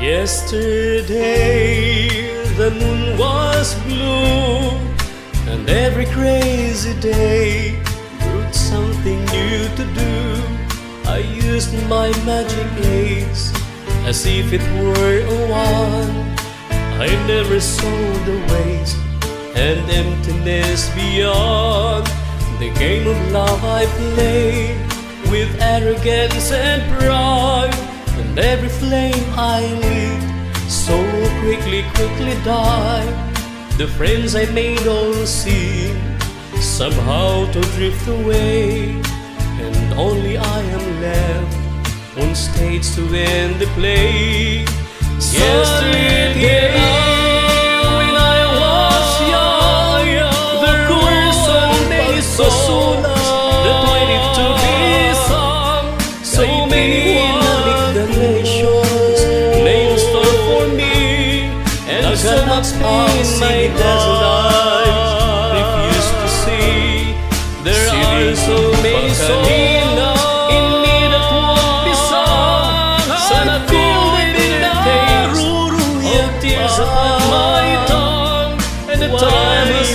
Yesterday the moon was blue, and every crazy day brought something new to do. I used my magic ace as if it were a wand. I never saw the waste and emptiness beyond. The game of love I played with arrogance and pride, and every flame I lit so quickly died. The friends I made all seem somehow to drift away, and only I am left on stage to end the play. Yesterday when I was young, there were so many songs that waited to be sung. So many declarations lay in store for me, and so much pain my dazzled eyes refuse to see. There are so many songs in me that won't be sung, and I feel the bitter taste of tears upon my tongue, and the time is